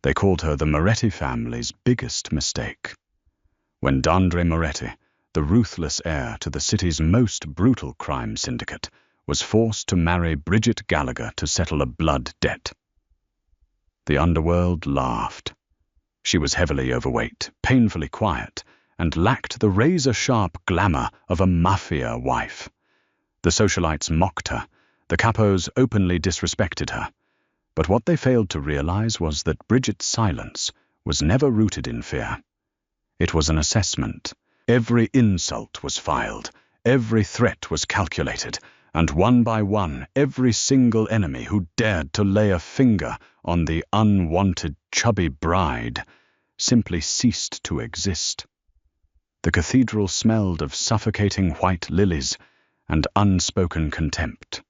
They called her the Moretti family's biggest mistake. When Dandre Moretti, the ruthless heir to the city's most brutal crime syndicate, was forced to marry Bridget Gallagher to settle a blood debt. The underworld laughed. She was heavily overweight, painfully quiet, and lacked the razor-sharp glamour of a mafia wife. The socialites mocked her, the capos openly disrespected her. But what they failed to realize was that Bridget's silence was never rooted in fear. It was an assessment. Every insult was filed, every threat was calculated, and one by one, every single enemy who dared to lay a finger on the unwanted chubby bride simply ceased to exist. The cathedral smelled of suffocating white lilies and unspoken contempt.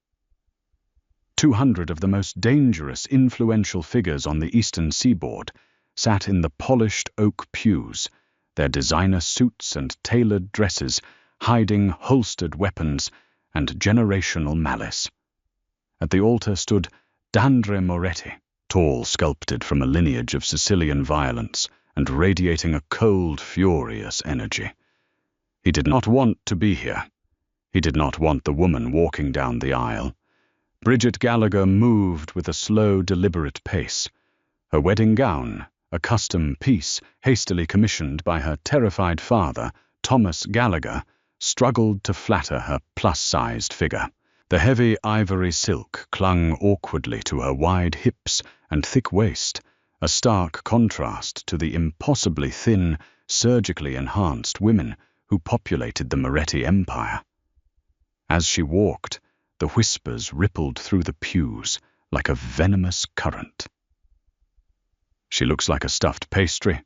200 of the most dangerous, influential figures on the eastern seaboard sat in the polished oak pews, their designer suits and tailored dresses hiding holstered weapons and generational malice. At the altar stood Dandre Moretti, tall, sculpted from a lineage of Sicilian violence and radiating a cold, furious energy. He did not want to be here. He did not want the woman walking down the aisle. Bridget Gallagher moved with a slow, deliberate pace. Her wedding gown, a custom piece hastily commissioned by her terrified father, Thomas Gallagher, struggled to flatter her plus-sized figure. The heavy ivory silk clung awkwardly to her wide hips and thick waist, a stark contrast to the impossibly thin, surgically enhanced women who populated the Moretti Empire. As she walked, the whispers rippled through the pews like a venomous current. "She looks like a stuffed pastry,"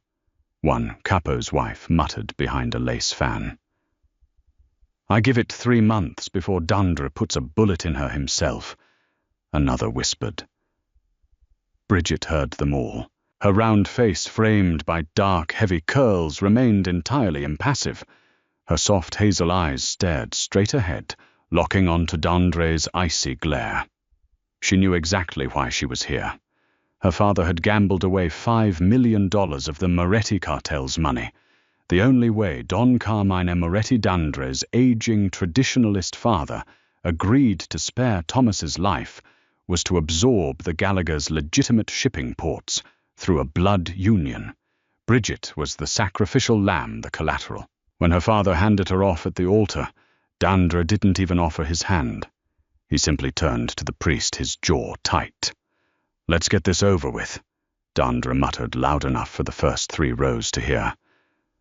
one capo's wife muttered behind a lace fan. "I give it 3 months before Dandre puts a bullet in her himself," another whispered. Bridget heard them all. Her round face, framed by dark, heavy curls, remained entirely impassive. Her soft hazel eyes stared straight ahead, locking onto Dandre's icy glare. She knew exactly why she was here. Her father had gambled away $5 million of the Moretti cartel's money. The only way Don Carmine Moretti Dandre's aging traditionalist father agreed to spare Thomas's life was to absorb the Gallagher's legitimate shipping ports through a blood union. Bridget was the sacrificial lamb, the collateral. When her father handed her off at the altar, Dandre didn't even offer his hand. He simply turned to the priest, his jaw tight. "Let's get this over with," Dandre muttered loud enough for the first 3 rows to hear.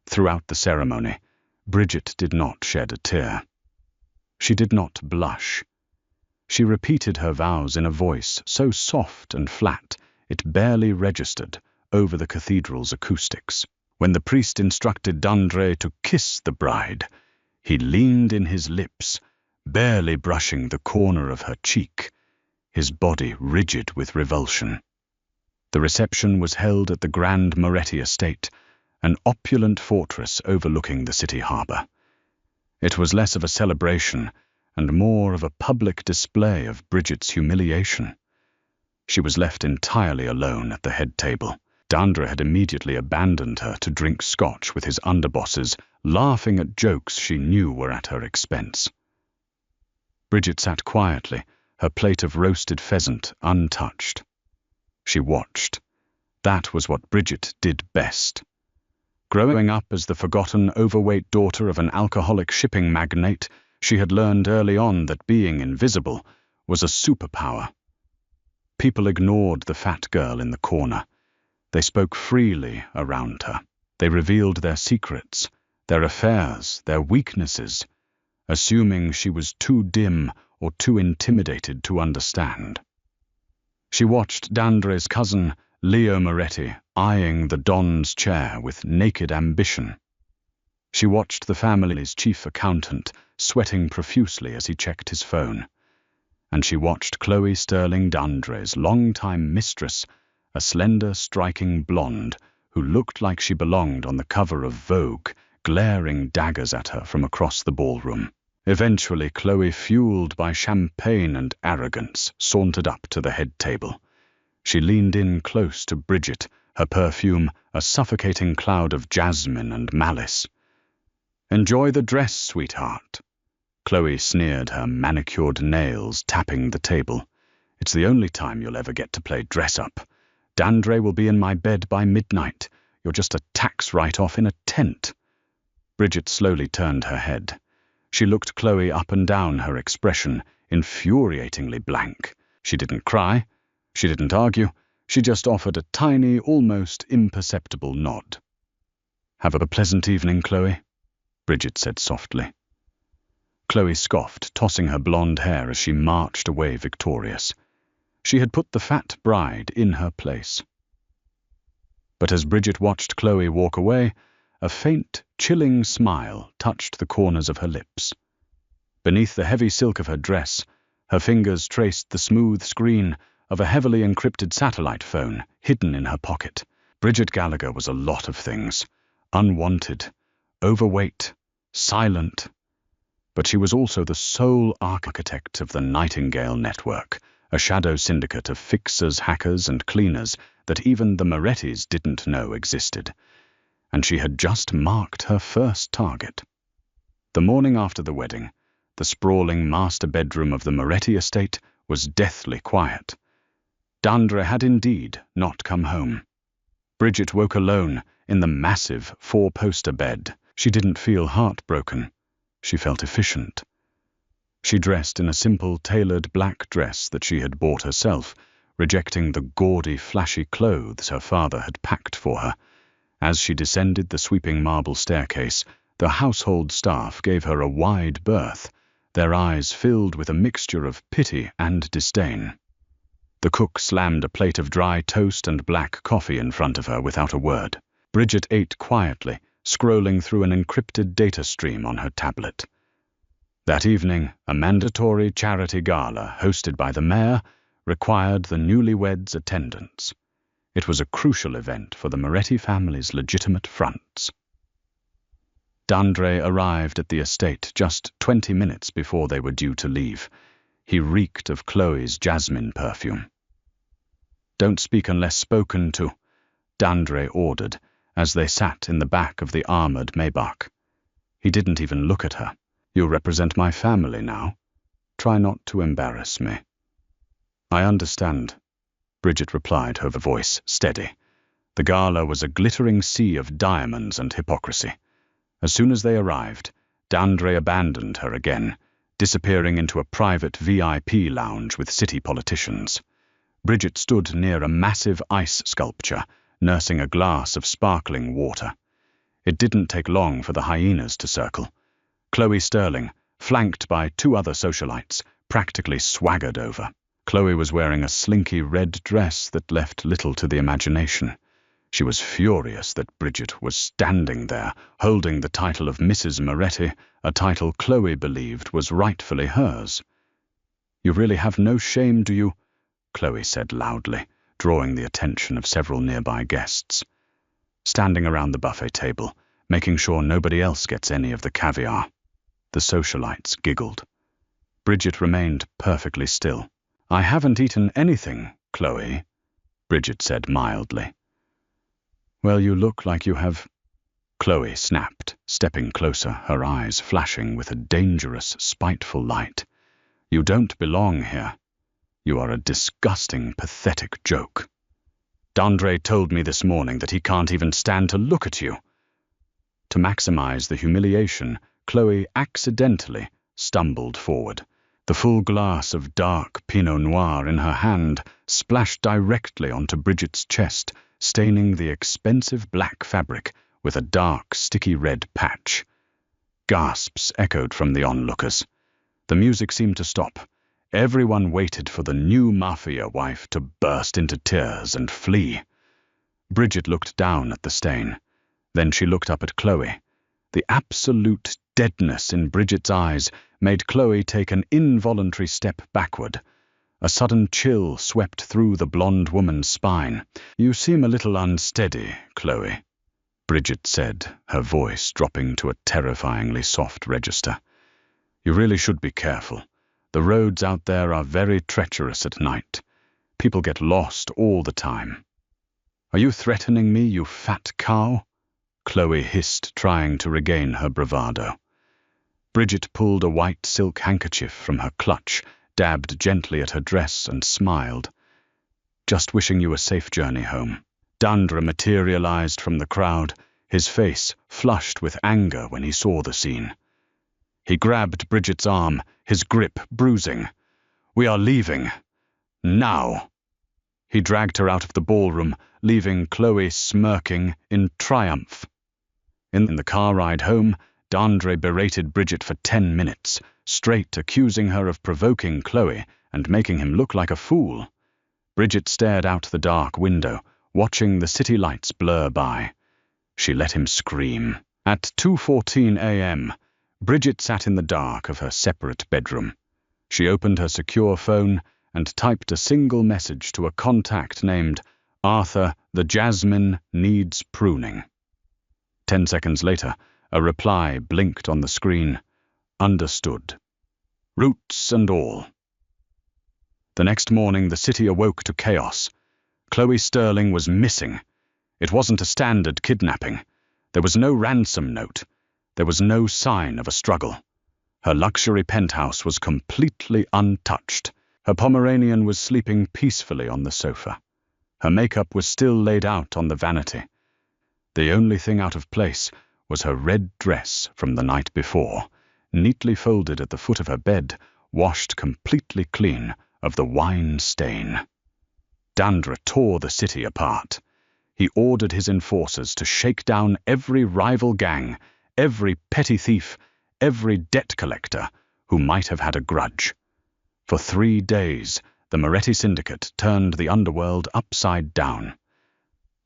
Throughout the ceremony, Bridget did not shed a tear. She did not blush. She repeated her vows in a voice so soft and flat it barely registered over the cathedral's acoustics. When the priest instructed Dandre to kiss the bride, he leaned in his lips, barely brushing the corner of her cheek, his body rigid with revulsion. The reception was held at the Grand Moretti estate, an opulent fortress overlooking the city harbor. It was less of a celebration and more of a public display of Bridget's humiliation. She was left entirely alone at the head table. Dandre had immediately abandoned her to drink scotch with his underbosses, laughing at jokes she knew were at her expense. Bridget sat quietly, her plate of roasted pheasant untouched. She watched. That was what Bridget did best. Growing up as the forgotten, overweight daughter of an alcoholic shipping magnate, she had learned early on that being invisible was a superpower. People ignored the fat girl in the corner. They spoke freely around her. They revealed their secrets, their affairs, their weaknesses, assuming she was too dim or too intimidated to understand. She watched Dandre's cousin, Leo Moretti, eyeing the Don's chair with naked ambition. She watched the family's chief accountant sweating profusely as he checked his phone. And she watched Chloe Sterling Dandre's longtime mistress, a slender, striking blonde who looked like she belonged on the cover of Vogue, glaring daggers at her from across the ballroom. Eventually, Chloe, fueled by champagne and arrogance, sauntered up to the head table. She leaned in close to Bridget, her perfume a suffocating cloud of jasmine and malice. "Enjoy the dress, sweetheart." Chloe sneered, her manicured nails tapping the table. "It's the only time you'll ever get to play dress-up. Dandre will be in my bed by midnight. You're just a tax write-off in a tent." Bridget slowly turned her head. She looked Chloe up and down, her expression infuriatingly blank. She didn't cry. She didn't argue. She just offered a tiny, almost imperceptible nod. "Have a pleasant evening, Chloe," Bridget said softly. Chloe scoffed, tossing her blonde hair as she marched away victorious. She had put the fat bride in her place. But as Bridget watched Chloe walk away, a faint, chilling smile touched the corners of her lips. Beneath the heavy silk of her dress, her fingers traced the smooth screen of a heavily encrypted satellite phone hidden in her pocket. Bridget Gallagher was a lot of things. Unwanted, overweight, silent. But she was also the sole architect of the Nightingale Network, a shadow syndicate of fixers, hackers, and cleaners that even the Morettis didn't know existed. And she had just marked her first target. The morning after the wedding, the sprawling master bedroom of the Moretti estate was deathly quiet. Dandre had indeed not come home. Bridget woke alone in the massive four-poster bed. She didn't feel heartbroken. She felt efficient. She dressed in a simple tailored black dress that she had bought herself, rejecting the gaudy, flashy clothes her father had packed for her. As she descended the sweeping marble staircase, the household staff gave her a wide berth, their eyes filled with a mixture of pity and disdain. The cook slammed a plate of dry toast and black coffee in front of her without a word. Bridget ate quietly, scrolling through an encrypted data stream on her tablet. That evening, a mandatory charity gala hosted by the mayor required the newlyweds' attendance. It was a crucial event for the Moretti family's legitimate fronts. Dandre arrived at the estate just 20 minutes before they were due to leave. He reeked of Chloe's jasmine perfume. "Don't speak unless spoken to," Dandre ordered as they sat in the back of the armored Maybach. He didn't even look at her. "You represent my family now. Try not to embarrass me." "I understand," Bridget replied, her voice steady. The gala was a glittering sea of diamonds and hypocrisy. As soon as they arrived, Dandre abandoned her again, disappearing into a private VIP lounge with city politicians. Bridget stood near a massive ice sculpture, nursing a glass of sparkling water. It didn't take long for the hyenas to circle. Chloe Sterling, flanked by two other socialites, practically swaggered over. Chloe was wearing a slinky red dress that left little to the imagination. She was furious that Bridget was standing there, holding the title of Mrs. Moretti, a title Chloe believed was rightfully hers. "You really have no shame, do you?" Chloe said loudly, drawing the attention of several nearby guests. Standing around the buffet table, making sure nobody else gets any of the caviar. The socialites giggled. Bridget remained perfectly still. "I haven't eaten anything, Chloe," Bridget said mildly. "Well, you look like you have," Chloe snapped, stepping closer, her eyes flashing with a dangerous, spiteful light. "You don't belong here. You are a disgusting, pathetic joke. Dandre told me this morning that he can't even stand to look at you." To maximize the humiliation, Chloe accidentally stumbled forward. The full glass of dark Pinot Noir in her hand splashed directly onto Bridget's chest, staining the expensive black fabric with a dark, sticky red patch. Gasps echoed from the onlookers. The music seemed to stop. Everyone waited for the new mafia wife to burst into tears and flee. Bridget looked down at the stain. Then she looked up at Chloe. The absolute deadness in Bridget's eyes made Chloe take an involuntary step backward. A sudden chill swept through the blonde woman's spine. "You seem a little unsteady, Chloe," Bridget said, her voice dropping to a terrifyingly soft register. "You really should be careful. The roads out there are very treacherous at night. People get lost all the time." "Are you threatening me, you fat cow?" Chloe hissed, trying to regain her bravado. Bridget pulled a white silk handkerchief from her clutch, dabbed gently at her dress, and smiled. "Just wishing you a safe journey home." Dandre materialized from the crowd, his face flushed with anger when he saw the scene. He grabbed Bridget's arm, his grip bruising. "We are leaving. Now." He dragged her out of the ballroom, leaving Chloe smirking in triumph. In the car ride home, Dandre berated Bridget for 10 minutes, straight accusing her of provoking Chloe and making him look like a fool. Bridget stared out the dark window, watching the city lights blur by. She let him scream. At 2:14 a.m., Bridget sat in the dark of her separate bedroom. She opened her secure phone and typed a single message to a contact named Arthur, "The Jasmine needs pruning." 10 seconds later, a reply blinked on the screen. "Understood. Roots and all." The next morning, the city awoke to chaos. Chloe Sterling was missing. It wasn't a standard kidnapping. There was no ransom note. There was no sign of a struggle. Her luxury penthouse was completely untouched. Her Pomeranian was sleeping peacefully on the sofa. Her makeup was still laid out on the vanity. The only thing out of place was her red dress from the night before, neatly folded at the foot of her bed, washed completely clean of the wine stain. Dandre tore the city apart. He ordered his enforcers to shake down every rival gang, every petty thief, every debt collector who might have had a grudge. For 3 days, the Moretti Syndicate turned the underworld upside down.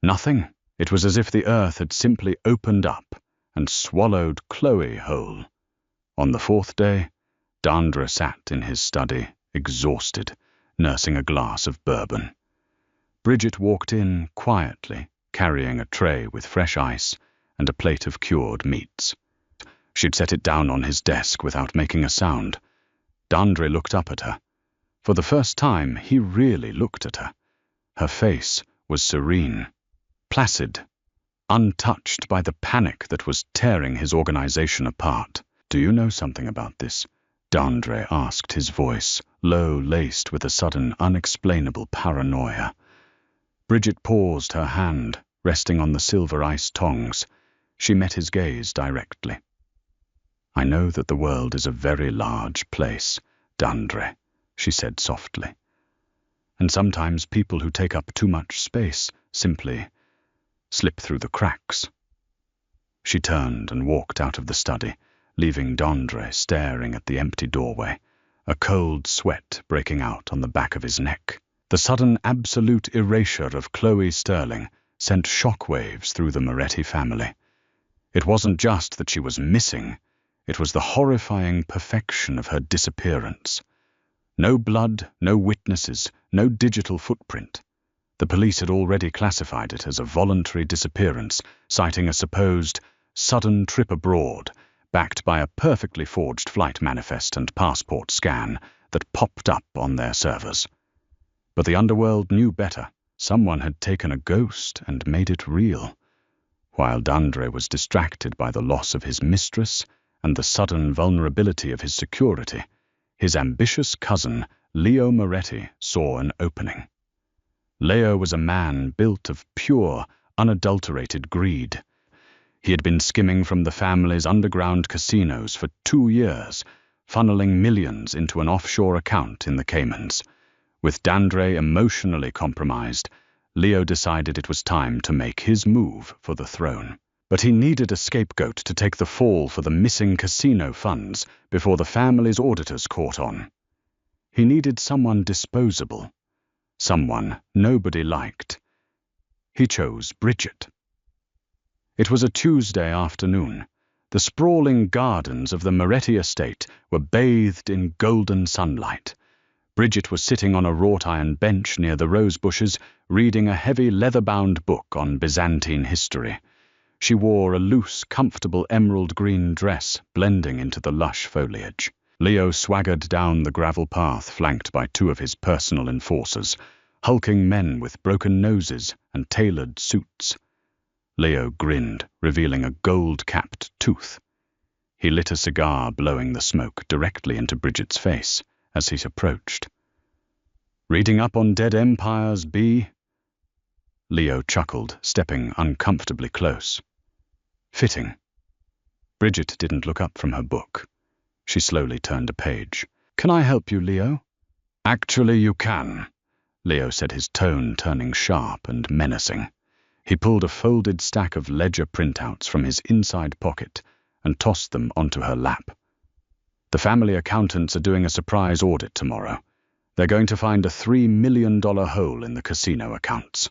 Nothing. It was as if the earth had simply opened up and swallowed Chloe whole. On the 4th day, Dandre sat in his study, exhausted, nursing a glass of bourbon. Bridget walked in quietly, carrying a tray with fresh ice and a plate of cured meats. She'd set it down on his desk without making a sound. Dandre looked up at her. For the first time, he really looked at her. Her face was serene, placid, untouched by the panic that was tearing his organization apart. "Do you know something about this?" Dandre asked, his voice low, laced with a sudden, unexplainable paranoia. Bridget paused, her hand resting on the silver ice tongs. She met his gaze directly. "I know that the world is a very large place, Dandre," she said softly. "And sometimes people who take up too much space simply slip through the cracks." She turned and walked out of the study, leaving Dandre staring at the empty doorway, a cold sweat breaking out on the back of his neck. The sudden absolute erasure of Chloe Sterling sent shockwaves through the Moretti family. It wasn't just that she was missing, it was the horrifying perfection of her disappearance. No blood, no witnesses, no digital footprint. The police had already classified it as a voluntary disappearance, citing a supposed sudden trip abroad, backed by a perfectly forged flight manifest and passport scan that popped up on their servers. But the underworld knew better. Someone had taken a ghost and made it real. While Dandre was distracted by the loss of his mistress and the sudden vulnerability of his security, his ambitious cousin, Leo Moretti, saw an opening. Leo was a man built of pure, unadulterated greed. He had been skimming from the family's underground casinos for 2 years, funneling millions into an offshore account in the Caymans. With Dandre emotionally compromised, Leo decided it was time to make his move for the throne. But he needed a scapegoat to take the fall for the missing casino funds before the family's auditors caught on. He needed someone disposable, someone nobody liked. He chose Bridget. It was a Tuesday afternoon. The sprawling gardens of the Moretti estate were bathed in golden sunlight. Bridget was sitting on a wrought-iron bench near the rose bushes, reading a heavy leather-bound book on Byzantine history. She wore a loose, comfortable emerald-green dress, blending into the lush foliage. Leo swaggered down the gravel path, flanked by 2 of his personal enforcers, hulking men with broken noses and tailored suits. Leo grinned, revealing a gold-capped tooth. He lit a cigar, blowing the smoke directly into Bridget's face as he approached. "Reading up on dead empires, B?" Leo chuckled, stepping uncomfortably close. "Fitting." Bridget didn't look up from her book. She slowly turned a page. "Can I help you, Leo?" "Actually, you can," Leo said, his tone turning sharp and menacing. He pulled a folded stack of ledger printouts from his inside pocket and tossed them onto her lap. "The family accountants are doing a surprise audit tomorrow. They're going to find a $3 million hole in the casino accounts."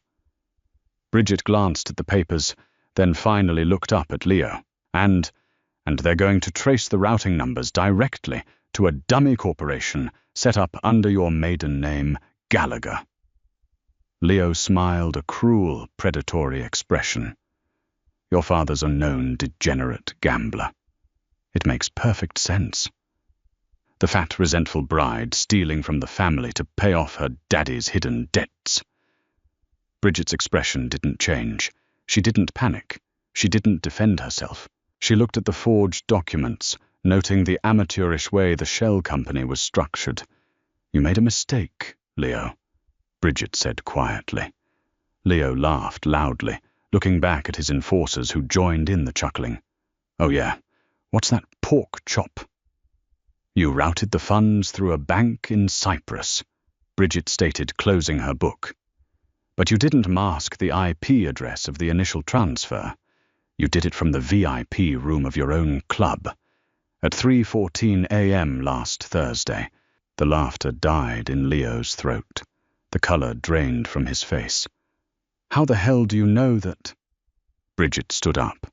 Bridget glanced at the papers, then finally looked up at Leo. And they're going to trace the routing numbers directly to a dummy corporation set up under your maiden name, Gallagher. Leo smiled a cruel, predatory expression. "Your father's a known degenerate gambler. It makes perfect sense. The fat, resentful bride stealing from the family to pay off her daddy's hidden debts." Bridget's expression didn't change. She didn't panic. She didn't defend herself. She looked at the forged documents, noting the amateurish way the shell company was structured. "You made a mistake, Leo," Bridget said quietly. Leo laughed loudly, looking back at his enforcers who joined in the chuckling. "Oh yeah, what's that pork chop?" "You routed the funds through a bank in Cyprus," Bridget stated, closing her book. "But you didn't mask the IP address of the initial transfer. You did it from the VIP room of your own club. At 3:14 a.m. last Thursday." The laughter died in Leo's throat. The color drained from his face. "How the hell do you know that?" Bridget stood up.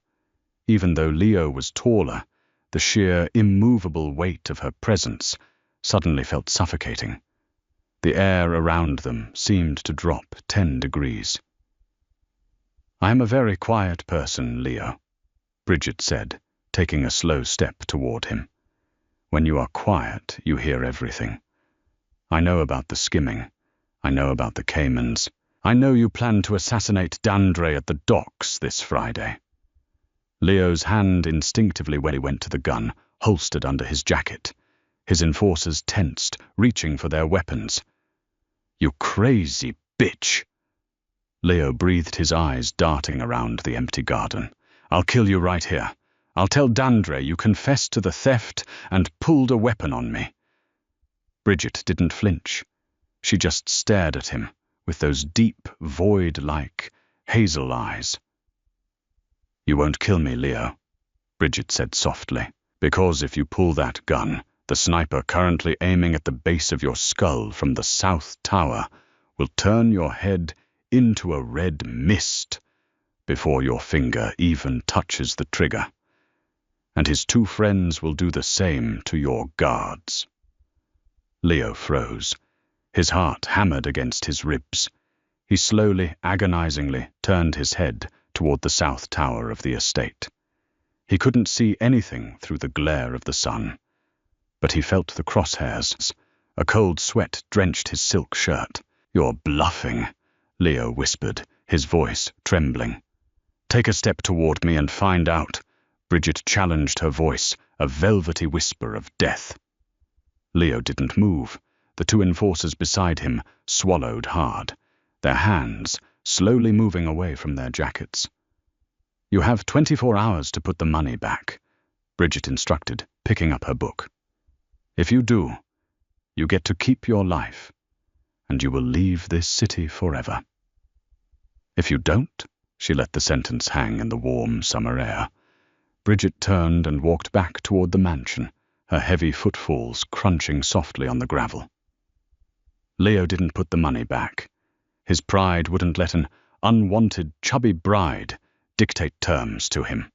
Even though Leo was taller, the sheer, immovable weight of her presence suddenly felt suffocating. The air around them seemed to drop 10 degrees. "I am a very quiet person, Leo," Bridget said, taking a slow step toward him. "When you are quiet, you hear everything. I know about the skimming. I know about the Caymans. I know you plan to assassinate Dandre at the docks this Friday." Leo's hand instinctively went to the gun, holstered under his jacket. His enforcers tensed, reaching for their weapons. "You crazy bitch!" Leo breathed, his eyes darting around the empty garden. "I'll kill you right here. I'll tell Dandre you confessed to the theft and pulled a weapon on me." Bridget didn't flinch. She just stared at him with those deep, void-like, hazel eyes. "You won't kill me, Leo," Bridget said softly, "because if you pull that gun, the sniper currently aiming at the base of your skull from the South Tower will turn your head into a red mist before your finger even touches the trigger. And his 2 friends will do the same to your guards." Leo froze. His heart hammered against his ribs. He slowly, agonizingly turned his head toward the South Tower of the estate. He couldn't see anything through the glare of the sun, but he felt the crosshairs. A cold sweat drenched his silk shirt. "You're bluffing," Leo whispered, his voice trembling. "Take a step toward me and find out," Bridget challenged, her voice a velvety whisper of death. Leo didn't move. The 2 enforcers beside him swallowed hard, their hands slowly moving away from their jackets. "You have 24 hours to put the money back," Bridget instructed, picking up her book. "If you do, you get to keep your life, and you will leave this city forever. If you don't," she let the sentence hang in the warm summer air. Bridget turned and walked back toward the mansion, her heavy footfalls crunching softly on the gravel. Leo didn't put the money back. His pride wouldn't let an unwanted, chubby bride dictate terms to him.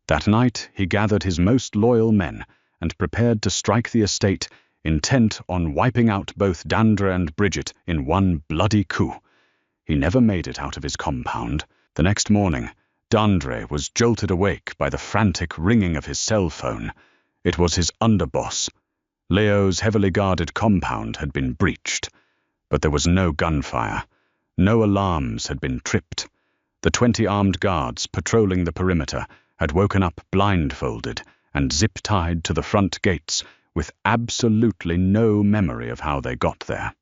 That night, he gathered his most loyal men and prepared to strike the estate, intent on wiping out both Dandre and Bridget in one bloody coup. He never made it out of his compound. The next morning, Dandre was jolted awake by the frantic ringing of his cell phone. It was his underboss. Leo's heavily guarded compound had been breached. But there was no gunfire. No alarms had been tripped. The 20 armed guards patrolling the perimeter had woken up blindfolded and zip-tied to the front gates with absolutely no memory of how they got there.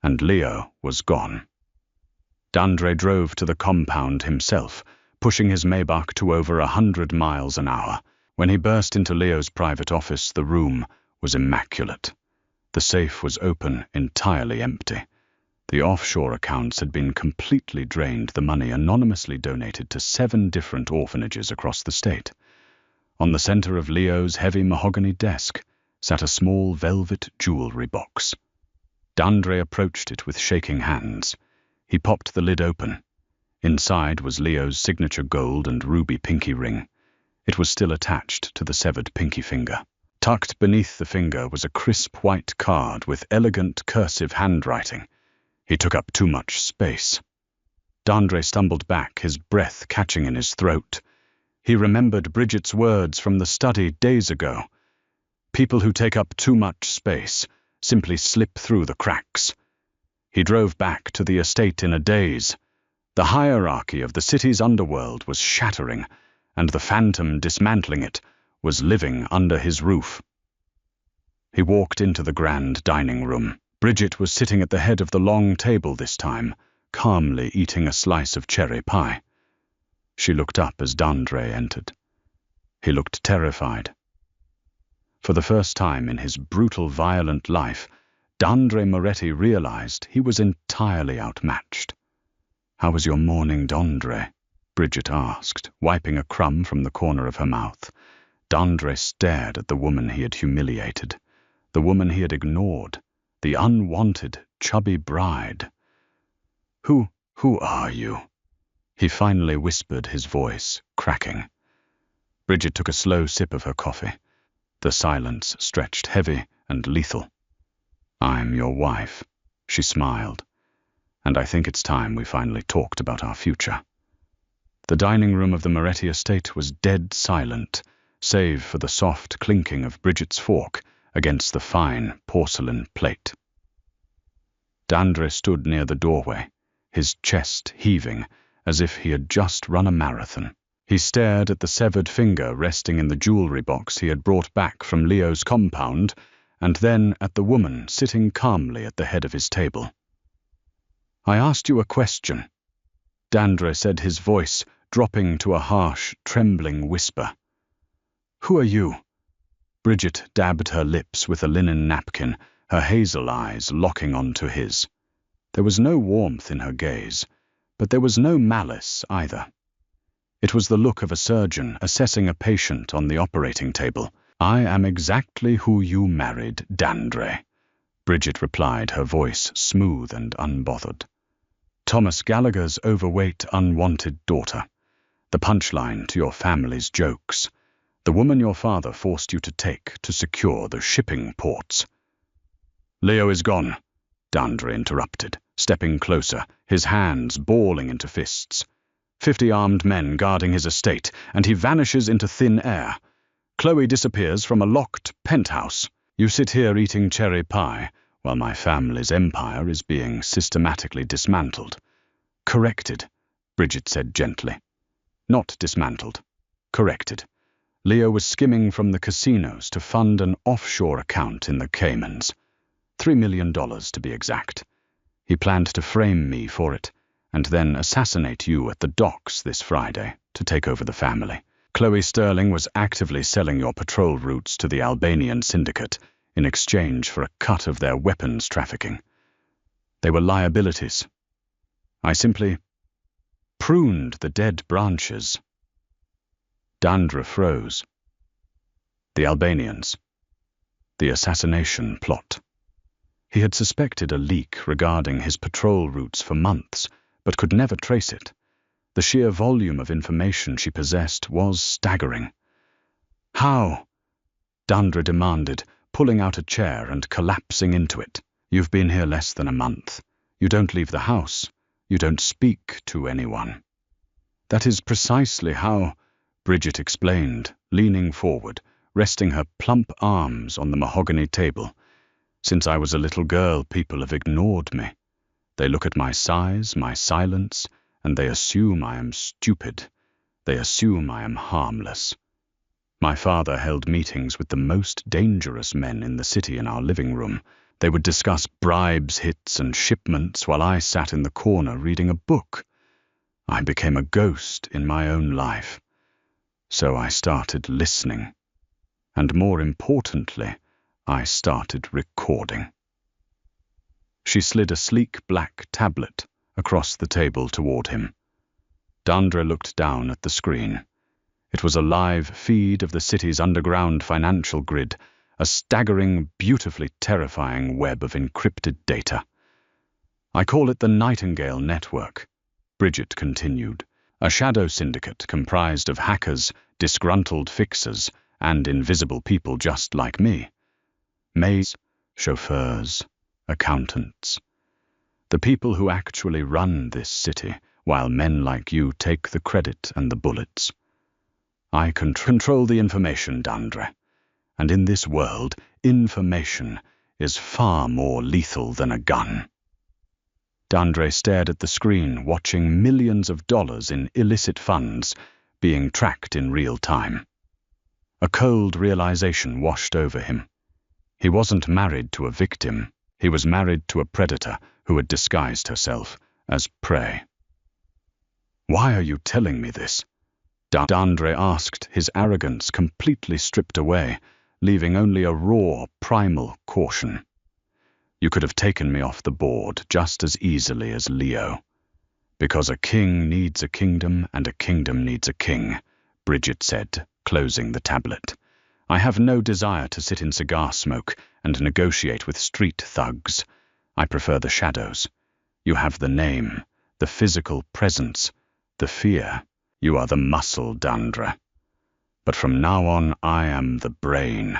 And Leo was gone. Dandre drove to the compound himself, pushing his Maybach to over 100 miles an hour. When he burst into Leo's private office, the room was immaculate. The safe was open, entirely empty. The offshore accounts had been completely drained, the money anonymously donated to 7 different orphanages across the state. On the center of Leo's heavy mahogany desk sat a small velvet jewelry box. Dandre approached it with shaking hands. He popped the lid open. Inside was Leo's signature gold and ruby pinky ring. It was still attached to the severed pinky finger. Tucked beneath the finger was a crisp white card with elegant cursive handwriting. He took up too much space. Dandre stumbled back, his breath catching in his throat. He remembered Bridget's words from the study days ago. People who take up too much space simply slip through the cracks. He drove back to the estate in a daze. The hierarchy of the city's underworld was shattering, and the phantom dismantling it was living under his roof. He walked into the grand dining room. Bridget was sitting at the head of the long table this time, calmly eating a slice of cherry pie. She looked up as Dandre entered. He looked terrified. For the first time in his brutal, violent life, Dandre Moretti realized he was entirely outmatched. "How was your morning, Dandre?" Bridget asked, wiping a crumb from the corner of her mouth. Dandre stared at the woman he had humiliated, the woman he had ignored, the unwanted, chubby bride. Who are you?" He finally whispered, his voice cracking. Bridget took a slow sip of her coffee. The silence stretched heavy and lethal. "I'm your wife," she smiled, "and I think it's time we finally talked about our future." The dining room of the Moretti estate was dead silent, save for the soft clinking of Bridget's fork against the fine porcelain plate. Dandre stood near the doorway, his chest heaving as if he had just run a marathon. He stared at the severed finger resting in the jewelry box he had brought back from Leo's compound, and then at the woman sitting calmly at the head of his table. "I asked you a question," Dandre said, his voice dropping to a harsh, trembling whisper. "Who are you?" Bridget dabbed her lips with a linen napkin, her hazel eyes locking onto his. There was no warmth in her gaze, but there was no malice either. It was the look of a surgeon assessing a patient on the operating table. "I am exactly who you married, Dandre," Bridget replied, her voice smooth and unbothered. "Thomas Gallagher's overweight, unwanted daughter. The punchline to your family's jokes. The woman your father forced you to take to secure the shipping ports." "Leo is gone," Dandre interrupted, stepping closer, his hands balling into fists. 50 armed men guarding his estate, and he vanishes into thin air. Chloe disappears from a locked penthouse. You sit here eating cherry pie, while my family's empire is being systematically dismantled. "Corrected," Bridget said gently. "Not dismantled. Corrected. Leo was skimming from the casinos to fund an offshore account in the Caymans. $3 million to be exact. He planned to frame me for it, and then assassinate you at the docks this Friday to take over the family. Chloe Sterling was actively selling your patrol routes to the Albanian syndicate in exchange for a cut of their weapons trafficking. They were liabilities. I simply pruned the dead branches." Dandre froze. The Albanians. The assassination plot. He had suspected a leak regarding his patrol routes for months, but could never trace it. The sheer volume of information she possessed was staggering. "How?" Dandre demanded, pulling out a chair and collapsing into it. "You've been here less than a month. You don't leave the house. You don't speak to anyone." "That is precisely how," Bridget explained, leaning forward, resting her plump arms on the mahogany table. Since I was a little girl, people have ignored me. They look at my size, my silence, and they assume I am stupid. They assume I am harmless. My father held meetings with the most dangerous men in the city in our living room. They would discuss bribes, hits, and shipments while I sat in the corner reading a book. I became a ghost in my own life. So I started listening. And more importantly, I started recording. She slid a sleek black tablet across the table toward him. Dandre looked down at the screen. It was a live feed of the city's underground financial grid, a staggering, beautifully terrifying web of encrypted data. I call it the Nightingale Network, Bridget continued, a shadow syndicate comprised of hackers, disgruntled fixers, and invisible people just like me. Maids, chauffeurs, accountants. The people who actually run this city, while men like you take the credit and the bullets. I control the information, Dandre. And in this world, information is far more lethal than a gun. Dandre stared at the screen, watching millions of dollars in illicit funds being tracked in real time. A cold realization washed over him. He wasn't married to a victim. He was married to a predator who had disguised herself as prey. "Why are you telling me this?" Dandre asked, his arrogance completely stripped away, leaving only a raw, primal caution. "You could have taken me off the board just as easily as Leo. Because a king needs a kingdom and a kingdom needs a king," Bridget said, closing the tablet. "I have no desire to sit in cigar smoke and negotiate with street thugs. I prefer the shadows. You have the name, the physical presence, the fear. You are the muscle, Dandre. But from now on, I am the brain.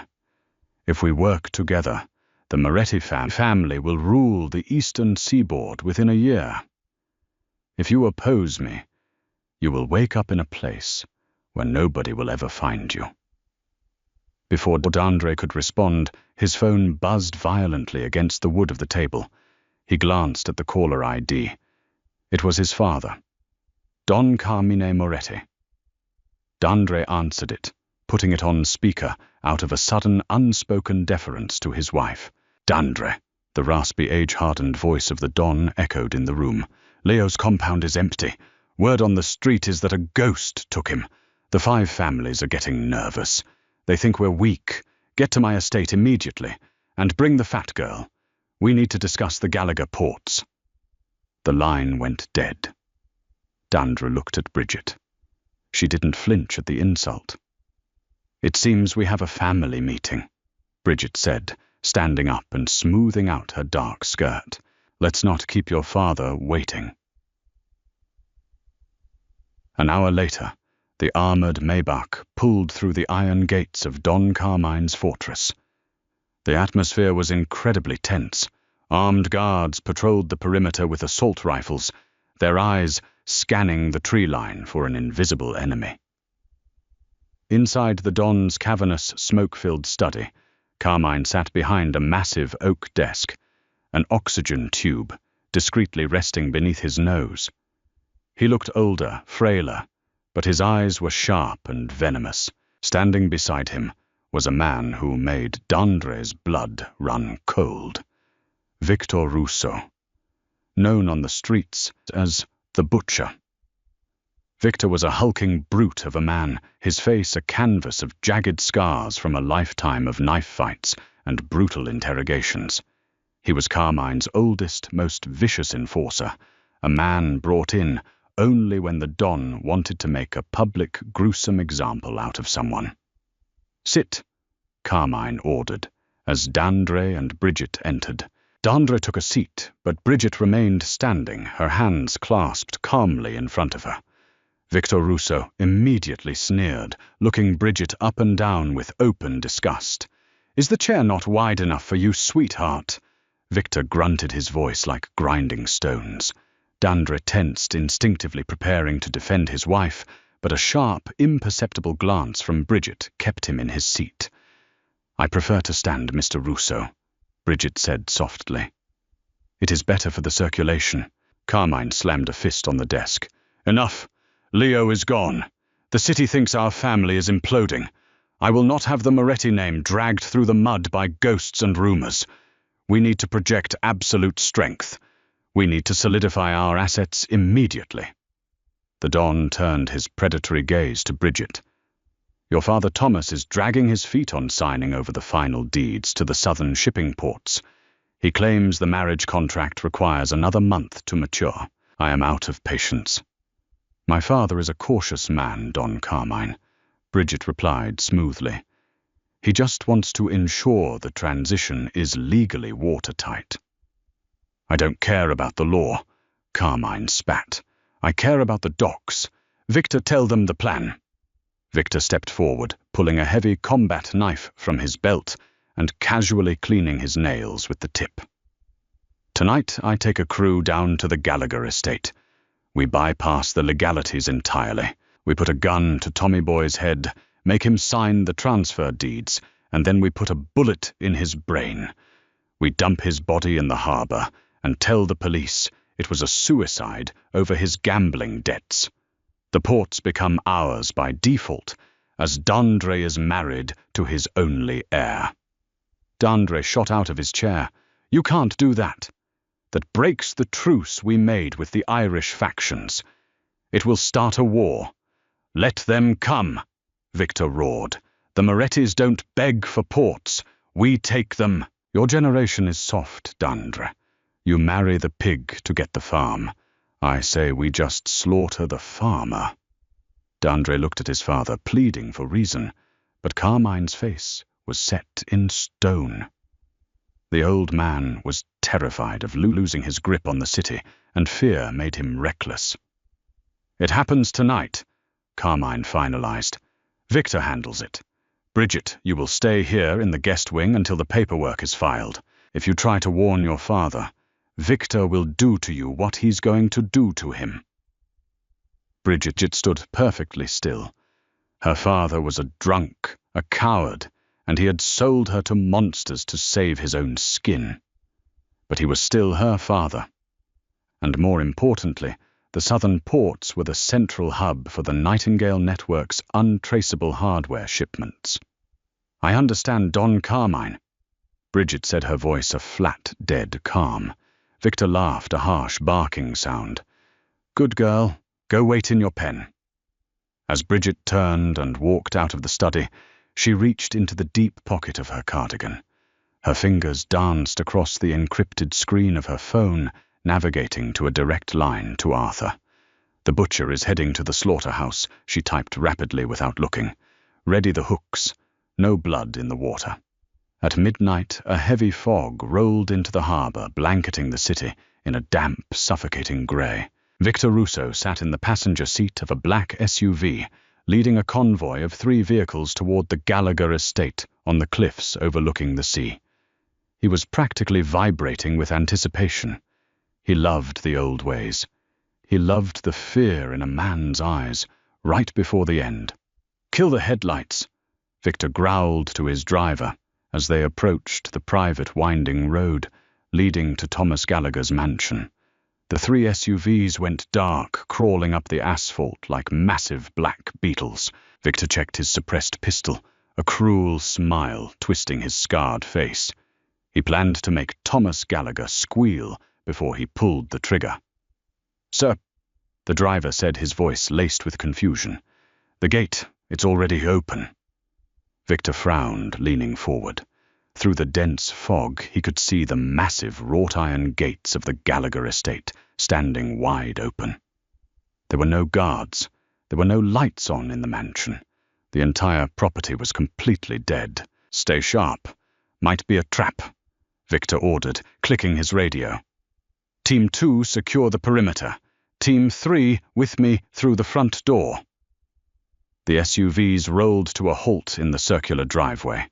If we work together, the Moretti family will rule the eastern seaboard within a year. If you oppose me, you will wake up in a place where nobody will ever find you." Before Dandre could respond, his phone buzzed violently against the wood of the table. He glanced at the caller ID. It was his father, Don Carmine Moretti. Dandre answered it, putting it on speaker out of a sudden unspoken deference to his wife. "Dandre," the raspy, age-hardened voice of the Don echoed in the room. "Leo's compound is empty. Word on the street is that a ghost took him. The 5 families are getting nervous. They think we're weak. Get to my estate immediately, and bring the fat girl. We need to discuss the Gallagher ports." The line went dead. Dandre looked at Bridget. She didn't flinch at the insult. "It seems we have a family meeting," Bridget said, standing up and smoothing out her dark skirt. "Let's not keep your father waiting." An hour later, the armored Maybach pulled through the iron gates of Don Carmine's fortress. The atmosphere was incredibly tense. Armed guards patrolled the perimeter with assault rifles, their eyes scanning the tree line for an invisible enemy. Inside the Don's cavernous, smoke-filled study, Carmine sat behind a massive oak desk, an oxygen tube discreetly resting beneath his nose. He looked older, frailer, but his eyes were sharp and venomous. Standing beside him was a man who made Dandre's blood run cold. Victor Russo, known on the streets as the Butcher. Victor was a hulking brute of a man, his face a canvas of jagged scars from a lifetime of knife fights and brutal interrogations. He was Carmine's oldest, most vicious enforcer, a man brought in only when the Don wanted to make a public, gruesome example out of someone. "Sit," Carmine ordered, as Dandre and Bridget entered. Dandre took a seat, but Bridget remained standing, her hands clasped calmly in front of her. Victor Russo immediately sneered, looking Bridget up and down with open disgust. "Is the chair not wide enough for you, sweetheart?" Victor grunted, his voice like grinding stones. Dandre tensed, instinctively preparing to defend his wife, but a sharp, imperceptible glance from Bridget kept him in his seat. "I prefer to stand, Mr. Russo," Bridget said softly. It is better for the circulation. Carmine slammed a fist on the desk. Enough. Leo is gone. The city thinks our family is imploding. I will not have the Moretti name dragged through the mud by ghosts and rumors. We need to project absolute strength. We need to solidify our assets immediately. The Don turned his predatory gaze to Bridget. Your father Thomas is dragging his feet on signing over the final deeds to the southern shipping ports. He claims the marriage contract requires another month to mature. I am out of patience. My father is a cautious man, Don Carmine, Bridget replied smoothly. He just wants to ensure the transition is legally watertight. I don't care about the law, Carmine spat. I care about the docs. Victor, tell them the plan. Victor stepped forward, pulling a heavy combat knife from his belt and casually cleaning his nails with the tip. Tonight I take a crew down to the Gallagher estate. We bypass the legalities entirely. We put a gun to Tommy Boy's head, make him sign the transfer deeds, and then we put a bullet in his brain. We dump his body in the harbor and tell the police it was a suicide over his gambling debts. The ports become ours by default, as Dandre is married to his only heir. Dandre shot out of his chair. You can't do that. That breaks the truce we made with the Irish factions. It will start a war. Let them come, Victor roared. The Morettis don't beg for ports. We take them. Your generation is soft, Dandre. You marry the pig to get the farm. I say we just slaughter the farmer. Dandre looked at his father, pleading for reason, but Carmine's face was set in stone. The old man was terrified of losing his grip on the city, and fear made him reckless. It happens tonight, Carmine finalized. Victor handles it. Bridget, you will stay here in the guest wing until the paperwork is filed. If you try to warn your father, Victor will do to you what he's going to do to him. Bridget stood perfectly still. Her father was a drunk, a coward, and he had sold her to monsters to save his own skin. But he was still her father. And more importantly, the southern ports were the central hub for the Nightingale Network's untraceable hardware shipments. I understand, Don Carmine. Bridget said, her voice a flat, dead calm. Victor laughed, a harsh, barking sound. Good girl, go wait in your pen. As Bridget turned and walked out of the study, she reached into the deep pocket of her cardigan. Her fingers danced across the encrypted screen of her phone, navigating to a direct line to Arthur. The butcher is heading to the slaughterhouse, she typed rapidly without looking. Ready the hooks. No blood in the water. At midnight, a heavy fog rolled into the harbor, blanketing the city in a damp, suffocating grey. Victor Russo sat in the passenger seat of a black SUV, leading a convoy of 3 vehicles toward the Gallagher estate on the cliffs overlooking the sea. He was practically vibrating with anticipation. He loved the old ways. He loved the fear in a man's eyes, right before the end. Kill the headlights, Victor growled to his driver as they approached the private winding road leading to Thomas Gallagher's mansion. The 3 SUVs went dark, crawling up the asphalt like massive black beetles. Victor checked his suppressed pistol, a cruel smile twisting his scarred face. He planned to make Thomas Gallagher squeal before he pulled the trigger. Sir, the driver said, his voice laced with confusion. The gate, it's already open. Victor frowned, leaning forward. Through the dense fog, he could see the massive wrought-iron gates of the Gallagher estate standing wide open. There were no guards. There were no lights on in the mansion. The entire property was completely dead. Stay sharp. Might be a trap, Victor ordered, clicking his radio. Team 2, secure the perimeter. Team 3, with me through the front door. The SUVs rolled to a halt in the circular driveway.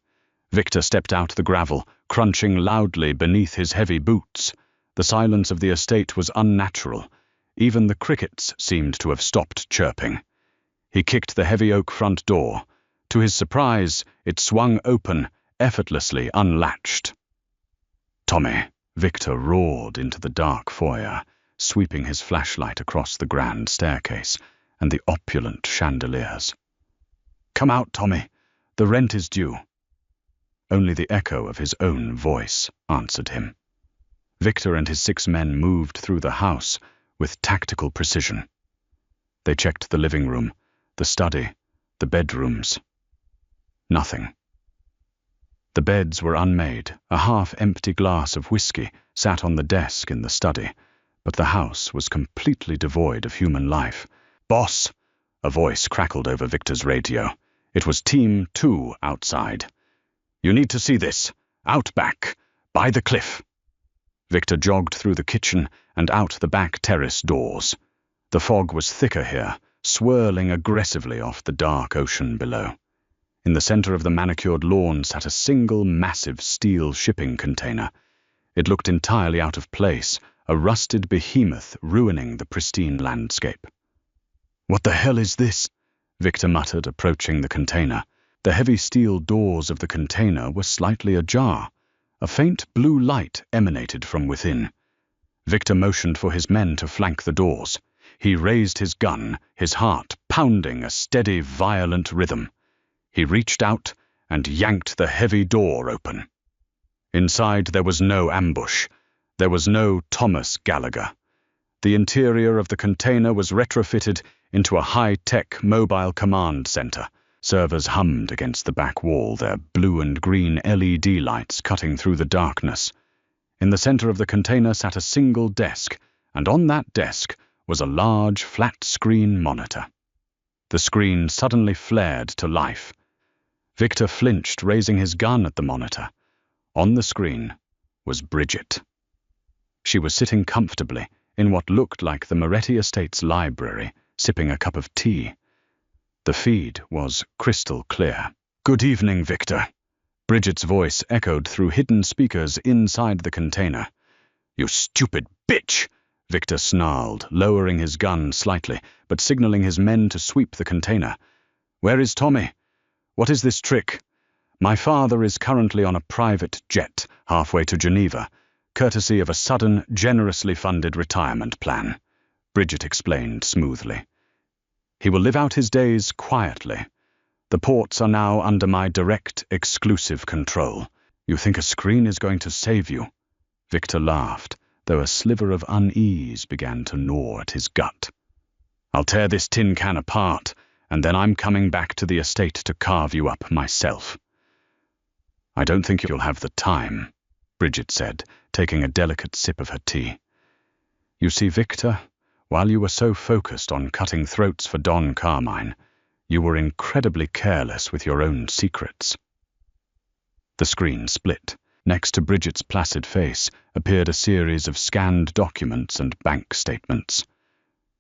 Victor stepped out the gravel, crunching loudly beneath his heavy boots. The silence of the estate was unnatural. Even the crickets seemed to have stopped chirping. He kicked the heavy oak front door. To his surprise, it swung open, effortlessly unlatched. Tommy, Victor roared into the dark foyer, sweeping his flashlight across the grand staircase and the opulent chandeliers. Come out, Tommy. The rent is due. Only the echo of his own voice answered him. Victor and his 6 men moved through the house with tactical precision. They checked the living room, the study, the bedrooms. Nothing. The beds were unmade. A half-empty glass of whiskey sat on the desk in the study, but the house was completely devoid of human life. "Boss!" A voice crackled over Victor's radio. It was Team 2 outside. "You need to see this. Out back. By the cliff." Victor jogged through the kitchen and out the back terrace doors. The fog was thicker here, swirling aggressively off the dark ocean below. In the center of the manicured lawn sat a single massive steel shipping container. It looked entirely out of place, a rusted behemoth ruining the pristine landscape. "What the hell is this?" Victor muttered, approaching the container. The heavy steel doors of the container were slightly ajar. A faint blue light emanated from within. Victor motioned for his men to flank the doors. He raised his gun, his heart pounding a steady, violent rhythm. He reached out and yanked the heavy door open. Inside there was no ambush. There was no Thomas Gallagher. The interior of the container was retrofitted into a high-tech mobile command center. Servers hummed against the back wall, their blue and green LED lights cutting through the darkness. In the center of the container sat a single desk, and on that desk was a large, flat-screen monitor. The screen suddenly flared to life. Victor flinched, raising his gun at the monitor. On the screen was Bridget. She was sitting comfortably in what looked like the Moretti Estate's library, sipping a cup of tea. The feed was crystal clear. "Good evening, Victor." Bridget's voice echoed through hidden speakers inside the container. "You stupid bitch!" Victor snarled, lowering his gun slightly, but signaling his men to sweep the container. "Where is Tommy? What is this trick?" "My father is currently on a private jet halfway to Geneva, courtesy of a sudden, generously funded retirement plan," Bridget explained smoothly. "He will live out his days quietly. The ports are now under my direct, exclusive control." "You think a screen is going to save you?" Victor laughed, though a sliver of unease began to gnaw at his gut. "I'll tear this tin can apart, and then I'm coming back to the estate to carve you up myself." "I don't think you'll have the time," Bridget said, taking a delicate sip of her tea. "You see, Victor, while you were so focused on cutting throats for Don Carmine, you were incredibly careless with your own secrets." The screen split. Next to Bridget's placid face appeared a series of scanned documents and bank statements.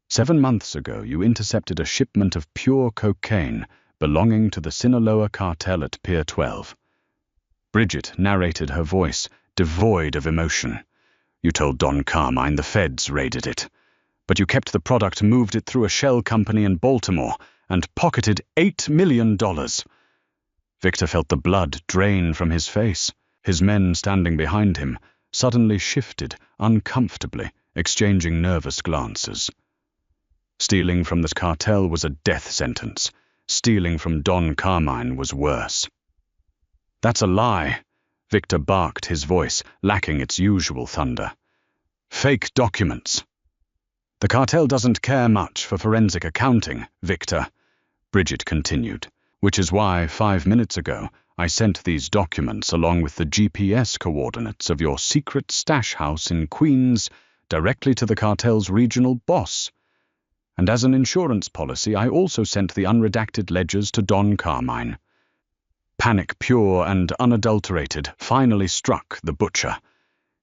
7 months ago, you intercepted a shipment of pure cocaine belonging to the Sinaloa cartel at Pier 12. Bridget narrated, her voice devoid of emotion. "You told Don Carmine the feds raided it, but you kept the product, moved it through a shell company in Baltimore, and pocketed $8 million. Victor felt the blood drain from his face. His men standing behind him suddenly shifted uncomfortably, exchanging nervous glances. Stealing from this cartel was a death sentence. Stealing from Don Carmine was worse. "That's a lie," Victor barked, his voice lacking its usual thunder. "Fake documents." "The cartel doesn't care much for forensic accounting, Victor," Bridget continued, "which is why 5 minutes ago I sent these documents along with the GPS coordinates of your secret stash house in Queens directly to the cartel's regional boss. And as an insurance policy, I also sent the unredacted ledgers to Don Carmine." Panic, pure and unadulterated, finally struck the butcher.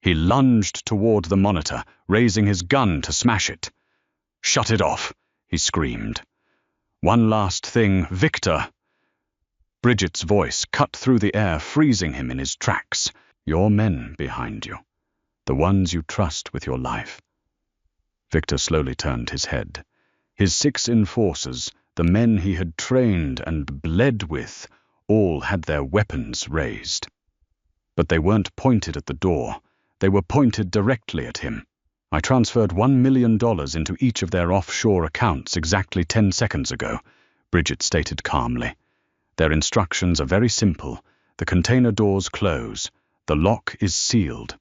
He lunged toward the monitor, raising his gun to smash it. "Shut it off," he screamed. "One last thing, Victor." Bridget's voice cut through the air, freezing him in his tracks. "Your men behind you, the ones you trust with your life." Victor slowly turned his head. His 6 enforcers, the men he had trained and bled with, all had their weapons raised. But they weren't pointed at the door. They were pointed directly at him. I transferred $1 million into each of their offshore accounts exactly 10 seconds ago, Bridget stated calmly. Their instructions are very simple. The container doors close. The lock is sealed.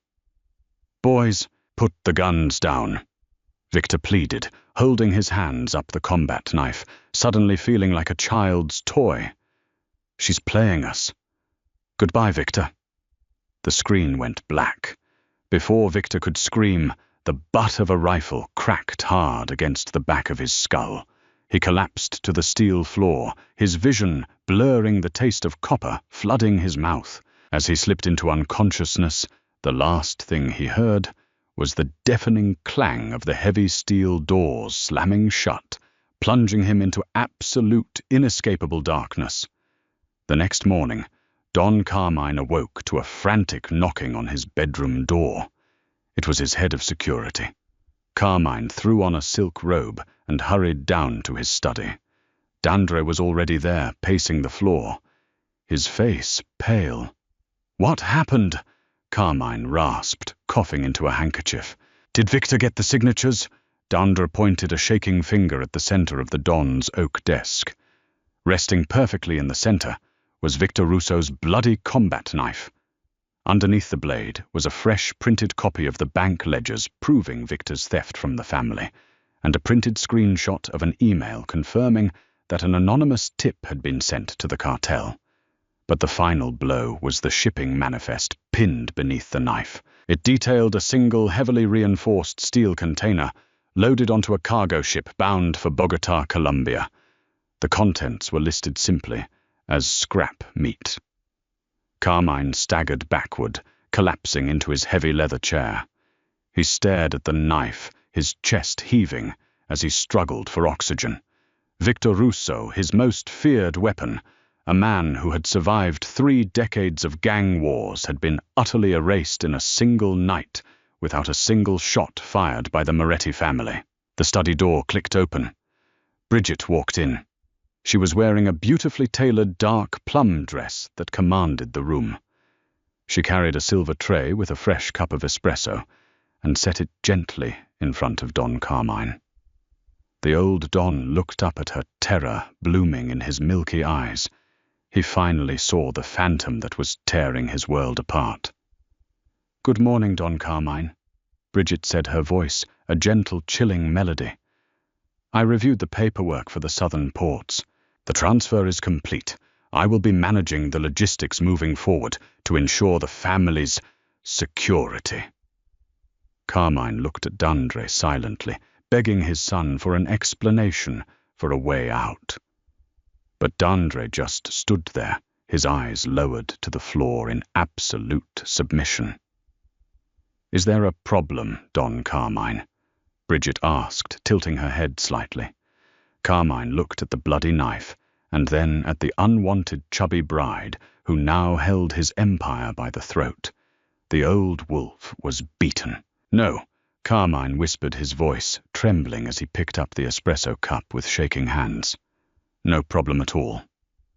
Boys, put the guns down, Victor pleaded, holding his hands up the combat knife, suddenly feeling like a child's toy. She's playing us. Goodbye, Victor. The screen went black. Before Victor could scream, the butt of a rifle cracked hard against the back of his skull. He collapsed to the steel floor, his vision blurring, the taste of copper flooding his mouth. As he slipped into unconsciousness, the last thing he heard was the deafening clang of the heavy steel doors slamming shut, plunging him into absolute, inescapable darkness. The next morning, Don Carmine awoke to a frantic knocking on his bedroom door. It was his head of security. Carmine threw on a silk robe and hurried down to his study. Dandre was already there, pacing the floor, his face pale. "What happened?" Carmine rasped, coughing into a handkerchief. "Did Victor get the signatures?" Dandre pointed a shaking finger at the center of the Don's oak desk. Resting perfectly in the center was Victor Russo's bloody combat knife. Underneath the blade was a fresh printed copy of the bank ledgers proving Victor's theft from the family, and a printed screenshot of an email confirming that an anonymous tip had been sent to the cartel. But the final blow was the shipping manifest pinned beneath the knife. It detailed a single heavily reinforced steel container loaded onto a cargo ship bound for Bogota, Colombia. The contents were listed simply as scrap meat. Carmine staggered backward, collapsing into his heavy leather chair. He stared at the knife, his chest heaving as he struggled for oxygen. Victor Russo, his most feared weapon, a man who had survived 3 decades of gang wars, had been utterly erased in a single night without a single shot fired by the Moretti family. The study door clicked open. Bridget walked in. She was wearing a beautifully tailored dark plum dress that commanded the room. She carried a silver tray with a fresh cup of espresso and set it gently in front of Don Carmine. The old Don looked up at her, terror blooming in his milky eyes. He finally saw the phantom that was tearing his world apart. "Good morning, Don Carmine," Bridget said, her voice a gentle, chilling melody. "I reviewed the paperwork for the southern ports. The transfer is complete. I will be managing the logistics moving forward to ensure the family's security." Carmine looked at Dandre silently, begging his son for an explanation, for a way out. But Dandre just stood there, his eyes lowered to the floor in absolute submission. "Is there a problem, Don Carmine?" Bridget asked, tilting her head slightly. Carmine looked at the bloody knife, and then at the unwanted chubby bride who now held his empire by the throat. The old wolf was beaten. "No," Carmine whispered, his voice trembling as he picked up the espresso cup with shaking hands. "No problem at all.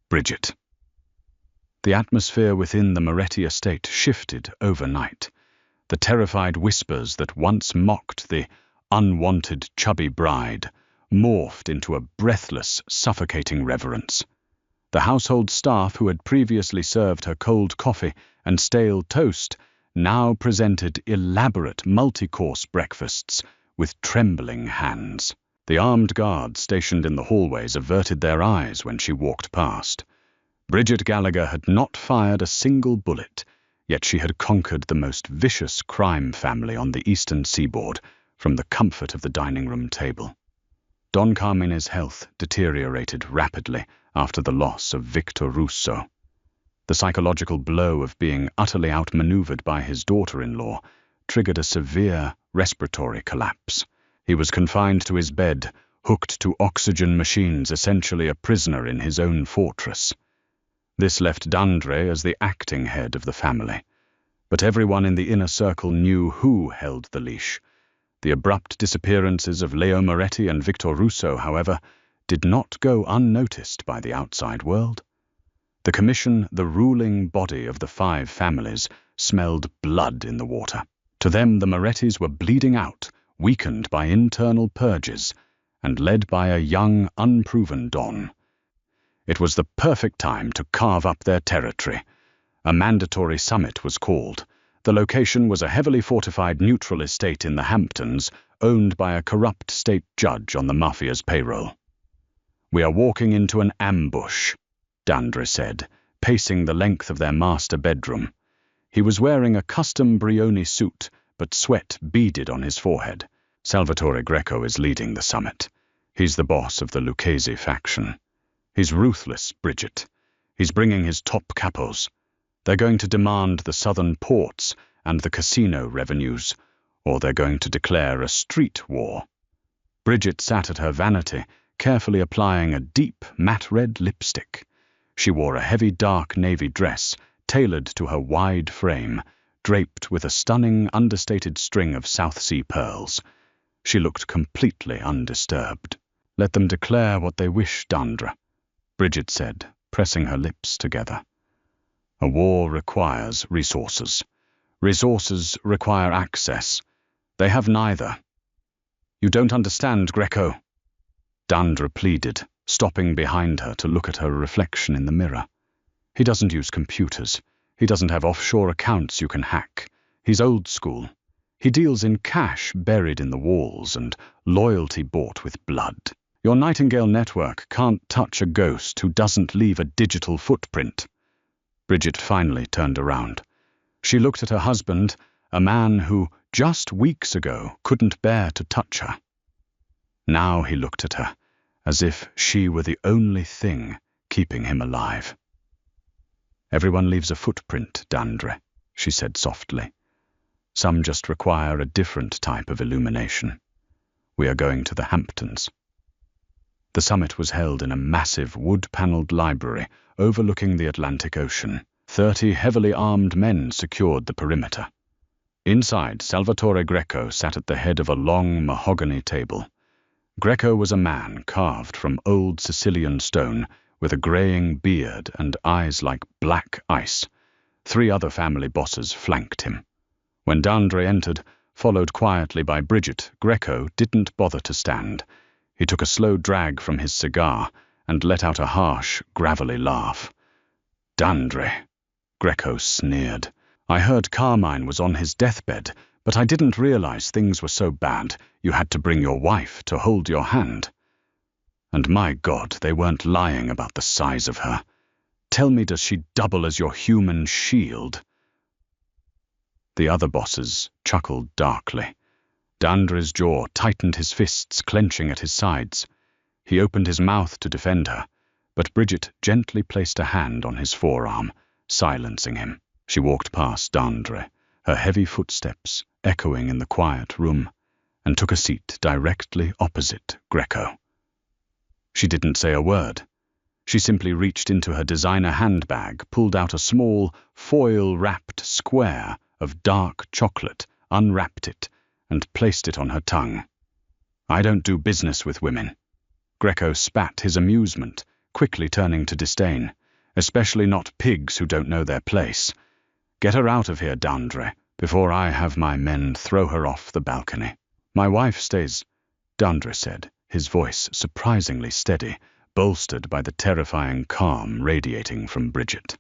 Bridget." The atmosphere within the Moretti estate shifted overnight. The terrified whispers that once mocked the unwanted chubby bride morphed into a breathless, suffocating reverence. The household staff who had previously served her cold coffee and stale toast now presented elaborate multi-course breakfasts with trembling hands. The armed guards stationed in the hallways averted their eyes when she walked past. Bridget Gallagher had not fired a single bullet, yet she had conquered the most vicious crime family on the eastern seaboard from the comfort of the dining room table. Don Carmine's health deteriorated rapidly after the loss of Victor Russo. The psychological blow of being utterly outmaneuvered by his daughter-in-law triggered a severe respiratory collapse. He was confined to his bed, hooked to oxygen machines, essentially a prisoner in his own fortress. This left Dandre as the acting head of the family. But everyone in the inner circle knew who held the leash. The abrupt disappearances of Leo Moretti and Victor Russo, however, did not go unnoticed by the outside world. The commission, the ruling body of the 5 families, smelled blood in the water. To them, the Morettis were bleeding out, weakened by internal purges, and led by a young, unproven Don. It was the perfect time to carve up their territory. A mandatory summit was called. The location was a heavily fortified neutral estate in the Hamptons, owned by a corrupt state judge on the mafia's payroll. "We are walking into an ambush," Dandre said, pacing the length of their master bedroom. He was wearing a custom Brioni suit, but sweat beaded on his forehead. "Salvatore Greco is leading the summit. He's the boss of the Lucchese faction. He's ruthless, Bridget. He's bringing his top capos. They're going to demand the southern ports and the casino revenues, or they're going to declare a street war." Bridget sat at her vanity, carefully applying a deep, matte red lipstick. She wore a heavy dark navy dress, tailored to her wide frame, draped with a stunning, understated string of South Sea pearls. She looked completely undisturbed. "Let them declare what they wish, Dandre," Bridget said, pressing her lips together. "A war requires resources. Resources require access. They have neither." "You don't understand, Greco," Dandre pleaded, stopping behind her to look at her reflection in the mirror. "He doesn't use computers. He doesn't have offshore accounts you can hack. He's old school. He deals in cash buried in the walls and loyalty bought with blood. Your Nightingale network can't touch a ghost who doesn't leave a digital footprint." Bridget finally turned around. She looked at her husband, a man who, just weeks ago, couldn't bear to touch her. Now he looked at her, as if she were the only thing keeping him alive. "Everyone leaves a footprint, Dandre," she said softly. "Some just require a different type of illumination. We are going to the Hamptons." The summit was held in a massive wood-paneled library overlooking the Atlantic Ocean. 30 heavily armed men secured the perimeter. Inside, Salvatore Greco sat at the head of a long mahogany table. Greco was a man carved from old Sicilian stone, with a graying beard and eyes like black ice. 3 other family bosses flanked him. When Dandre entered, followed quietly by Bridget, Greco didn't bother to stand. He took a slow drag from his cigar and let out a harsh, gravelly laugh. "Dandre," Greco sneered. "I heard Carmine was on his deathbed, but I didn't realize things were so bad you had to bring your wife to hold your hand. And my God, they weren't lying about the size of her. Tell me, does she double as your human shield?" The other bosses chuckled darkly. Dandre's jaw tightened, his fists clenching at his sides. He opened his mouth to defend her, but Bridget gently placed a hand on his forearm, silencing him. She walked past Dandre, her heavy footsteps echoing in the quiet room, and took a seat directly opposite Greco. She didn't say a word. She simply reached into her designer handbag, pulled out a small, foil-wrapped square of dark chocolate, unwrapped it, and placed it on her tongue. "I don't do business with women." Greco spat his amusement, quickly turning to disdain. "Especially not pigs who don't know their place. Get her out of here, Dandre, before I have my men throw her off the balcony." "My wife stays," Dandre said, his voice surprisingly steady, bolstered by the terrifying calm radiating from Bridget.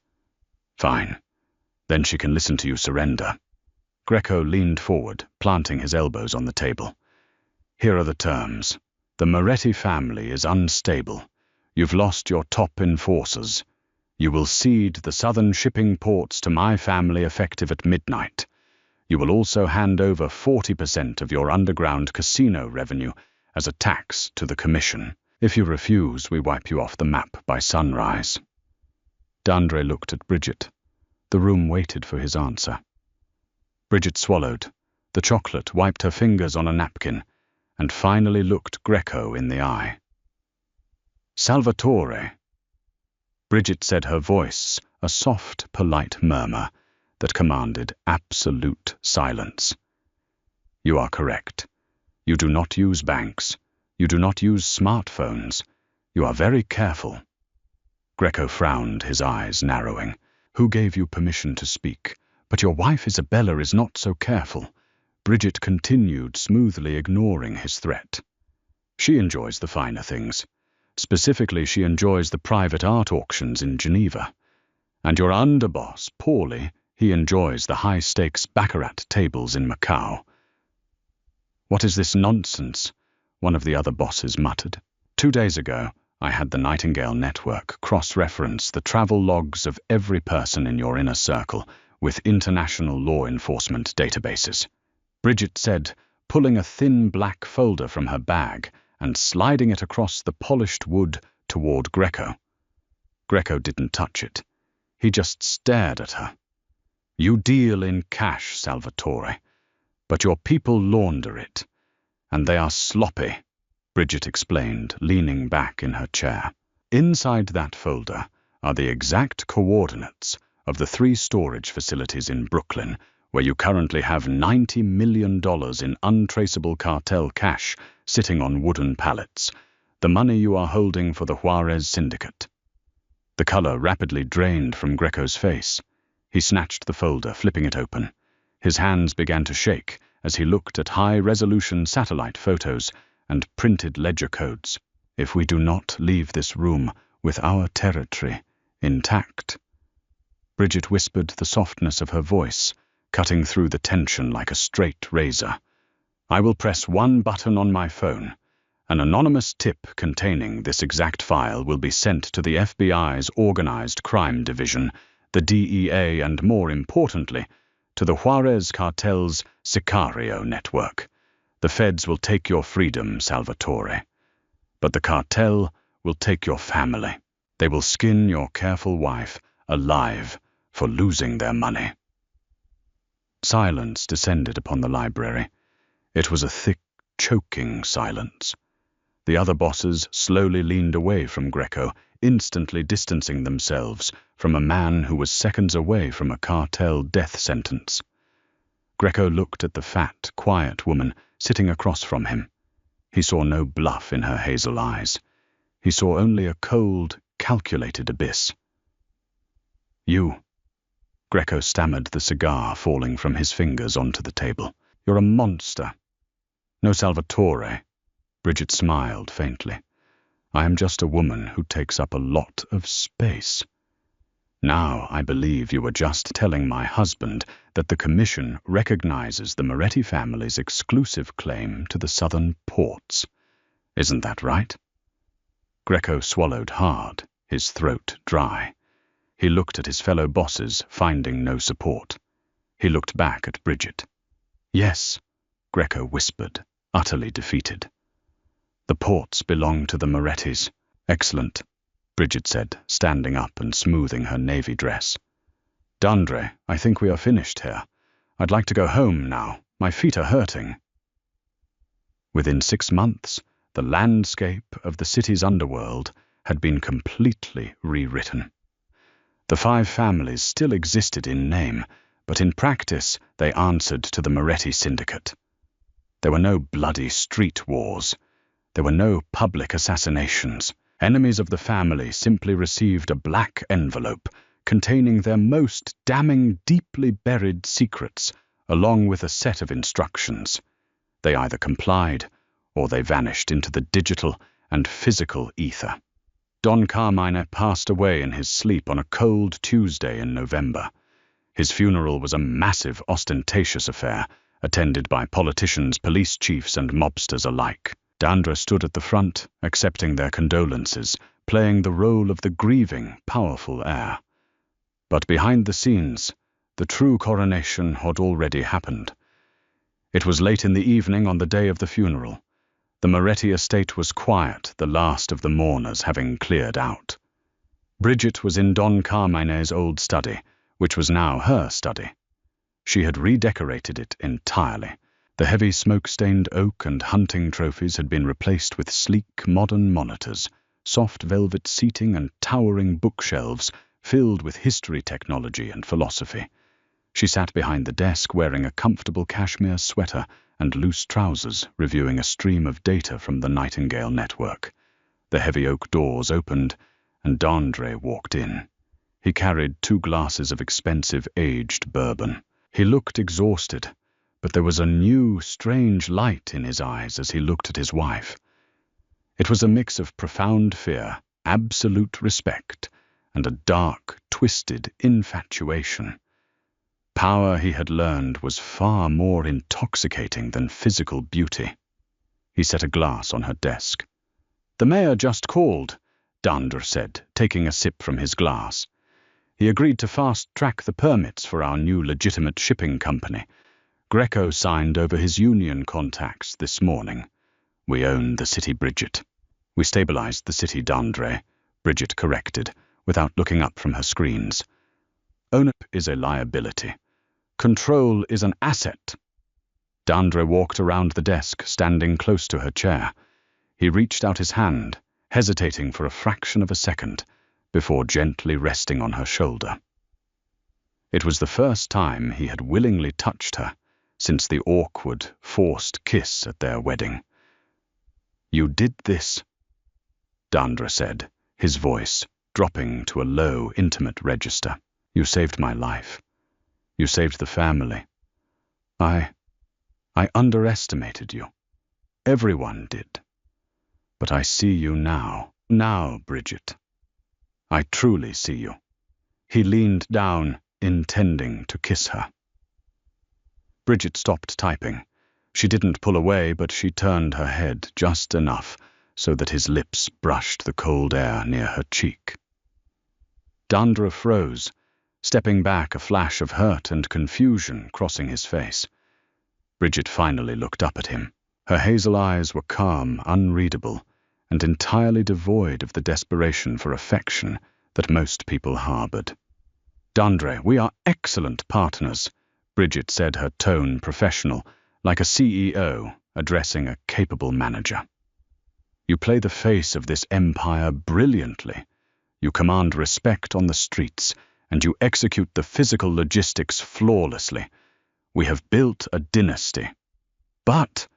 "Fine. Then she can listen to you surrender." Greco leaned forward, planting his elbows on the table. "Here are the terms. The Moretti family is unstable. You've lost your top enforcers. You will cede the southern shipping ports to my family effective at midnight. You will also hand over 40% of your underground casino revenue as a tax to the commission. If you refuse, we wipe you off the map by sunrise." Dandre looked at Bridget. The room waited for his answer. Bridget swallowed. The chocolate wiped her fingers on a napkin, and finally looked Greco in the eye. "Salvatore," Bridget said, her voice a soft, polite murmur that commanded absolute silence. "You are correct. You do not use banks. You do not use smartphones. You are very careful." Greco frowned, his eyes narrowing. "Who gave you permission to speak? But your wife Isabella is not so careful. Bridget continued, smoothly ignoring his threat. She enjoys the finer things. Specifically, she enjoys the private art auctions in Geneva. And your underboss, Paulie, he enjoys the high-stakes baccarat tables in Macau. What is this nonsense? One of the other bosses muttered. 2 days ago, I had the Nightingale Network cross-reference the travel logs of every person in your inner circle with international law enforcement databases. Bridget said, pulling a thin black folder from her bag and sliding it across the polished wood toward Greco. Greco didn't touch it. He just stared at her. You deal in cash, Salvatore, but your people launder it, and they are sloppy, Bridget explained, leaning back in her chair. Inside that folder are the exact coordinates of the 3 storage facilities in Brooklyn where you currently have $90 million in untraceable cartel cash sitting on wooden pallets, the money you are holding for the Juarez Syndicate. The color rapidly drained from Greco's face. He snatched the folder, flipping it open. His hands began to shake as he looked at high-resolution satellite photos and printed ledger codes. If we do not leave this room with our territory intact. Bridget whispered, the softness of her voice cutting through the tension like a straight razor. I will press one button on my phone. An anonymous tip containing this exact file will be sent to the FBI's Organized Crime Division, the DEA, and more importantly, to the Juarez cartel's Sicario network. The feds will take your freedom, Salvatore. But the cartel will take your family. They will skin your careful wife alive for losing their money. Silence descended upon the library. It was a thick, choking silence. The other bosses slowly leaned away from Greco, instantly distancing themselves from a man who was seconds away from a cartel death sentence. Greco looked at the fat, quiet woman sitting across from him. He saw no bluff in her hazel eyes. He saw only a cold, calculated abyss. You, Greco stammered, the cigar falling from his fingers onto the table. You're a monster. No, Salvatore. Bridget smiled faintly. I am just a woman who takes up a lot of space. Now I believe you were just telling my husband that the Commission recognizes the Moretti family's exclusive claim to the southern ports. Isn't that right? Greco swallowed hard, his throat dry. He looked at his fellow bosses, finding no support. He looked back at Bridget. Yes, Greco whispered, utterly defeated. The ports belong to the Morettis. Excellent, Bridget said, standing up and smoothing her navy dress. Dandre, I think we are finished here. I'd like to go home now. My feet are hurting. Within 6 months, the landscape of the city's underworld had been completely rewritten. The 5 families still existed in name, but in practice they answered to the Moretti Syndicate. There were no bloody street wars. There were no public assassinations. Enemies of the family simply received a black envelope containing their most damning, deeply buried secrets, along with a set of instructions. They either complied, or they vanished into the digital and physical ether. Don Carmine passed away in his sleep on a cold Tuesday in November. His funeral was a massive, ostentatious affair, attended by politicians, police chiefs, and mobsters alike. Dandra stood at the front, accepting their condolences, playing the role of the grieving, powerful heir. But behind the scenes, the true coronation had already happened. It was late in the evening on the day of the funeral. The Moretti estate was quiet, the last of the mourners having cleared out. Bridget was in Don Carmine's old study, which was now her study. She had redecorated it entirely. The heavy smoke-stained oak and hunting trophies had been replaced with sleek, modern monitors, soft velvet seating, and towering bookshelves filled with history, technology, and philosophy. She sat behind the desk wearing a comfortable cashmere sweater and loose trousers, reviewing a stream of data from the Nightingale network. The heavy oak doors opened, and Dandre walked in. He carried 2 glasses of expensive aged bourbon. He looked exhausted, but there was a new, strange light in his eyes as he looked at his wife. It was a mix of profound fear, absolute respect, and a dark, twisted infatuation. Power, he had learned, was far more intoxicating than physical beauty. He set a glass on her desk. "The mayor just called," Dandre said, taking a sip from his glass. "He agreed to fast-track the permits for our new legitimate shipping company. Greco signed over his union contacts this morning. We own the city, Bridget." "We stabilized the city, Dandre," Bridget corrected, without looking up from her screens. "Ownership is a liability. Control is an asset." Dandre walked around the desk, standing close to her chair. He reached out his hand, hesitating for a fraction of a second, before gently resting on her shoulder. It was the first time he had willingly touched her since the awkward, forced kiss at their wedding. "You did this," Dandre said, his voice dropping to a low, intimate register. "You saved my life. You saved the family. I underestimated you. Everyone did. But I see you now. Now, Bridget. I truly see you." He leaned down, intending to kiss her. Bridget stopped typing. She didn't pull away, but she turned her head just enough so that his lips brushed the cold air near her cheek. Dandre froze, stepping back, a flash of hurt and confusion crossing his face. Bridget finally looked up at him. Her hazel eyes were calm, unreadable, and entirely devoid of the desperation for affection that most people harbored. "Dandre, we are excellent partners," Bridget said, her tone professional, like a CEO addressing a capable manager. "You play the face of this empire brilliantly. You command respect on the streets, and you execute the physical logistics flawlessly. We have built a dynasty." "But,"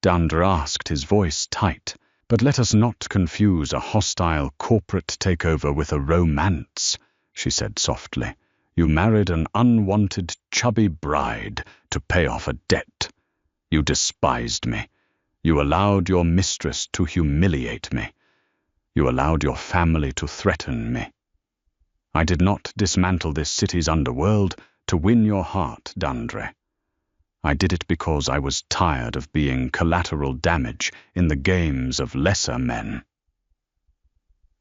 Dandre asked, his voice tight, "but let us not confuse a hostile corporate takeover with a romance," she said softly. "You married an unwanted, chubby bride to pay off a debt. You despised me. You allowed your mistress to humiliate me. You allowed your family to threaten me. I did not dismantle this city's underworld to win your heart, Dandre. I did it because I was tired of being collateral damage in the games of lesser men."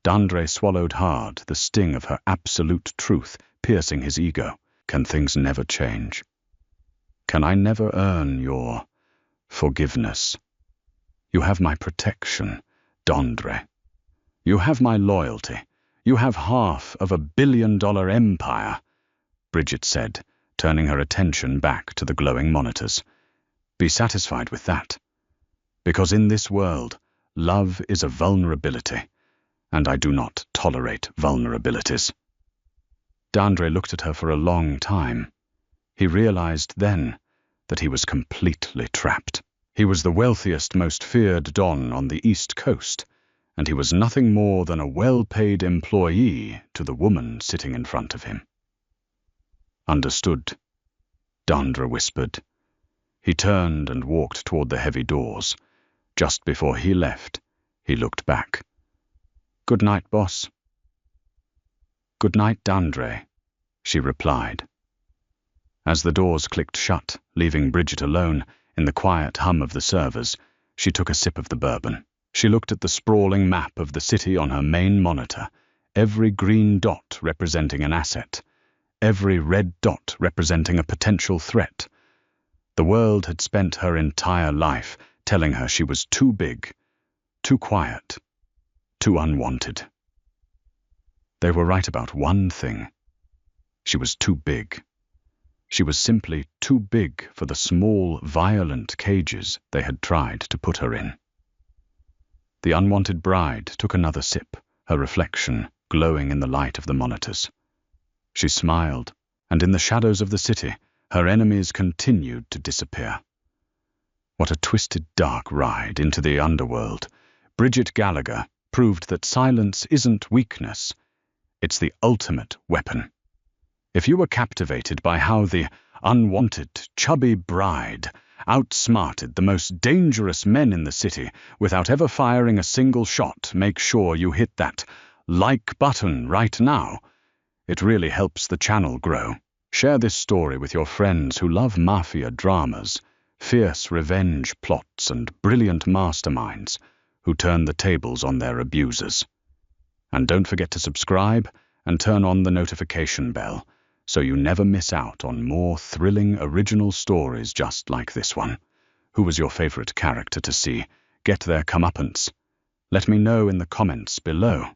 Dandre swallowed hard, the sting of her absolute truth piercing his ego. "Can things never change? Can I never earn your forgiveness? You have my protection, Dandre. You have my loyalty. You have half of $1 billion empire," Bridget said, turning her attention back to the glowing monitors. "Be satisfied with that. Because in this world, love is a vulnerability, and I do not tolerate vulnerabilities." Dandre looked at her for a long time. He realized then that he was completely trapped. He was the wealthiest, most feared Don on the East Coast, and he was nothing more than a well-paid employee to the woman sitting in front of him. "Understood," Dandre whispered. He turned and walked toward the heavy doors. Just before he left, he looked back. "Good night, boss." "Good night, Dandre," she replied. As the doors clicked shut, leaving Bridget alone in the quiet hum of the servers, she took a sip of the bourbon. She looked at the sprawling map of the city on her main monitor, every green dot representing an asset, every red dot representing a potential threat. The world had spent her entire life telling her she was too big, too quiet, too unwanted. They were right about one thing. She was too big. She was simply too big for the small, violent cages they had tried to put her in. The unwanted bride took another sip, her reflection glowing in the light of the monitors. She smiled, and in the shadows of the city, her enemies continued to disappear. What a twisted, dark ride into the underworld. Bridget Gallagher proved that silence isn't weakness. It's the ultimate weapon. If you were captivated by how the unwanted, chubby bride outsmarted the most dangerous men in the city without ever firing a single shot. Make sure you hit that like button right now. It really helps the channel grow. Share this story with your friends who love mafia dramas, fierce revenge plots, and brilliant masterminds who turn the tables on their abusers. And don't forget to subscribe and turn on the notification bell so you never miss out on more thrilling original stories just like this one. Who was your favorite character to see get their comeuppance? Let me know in the comments below.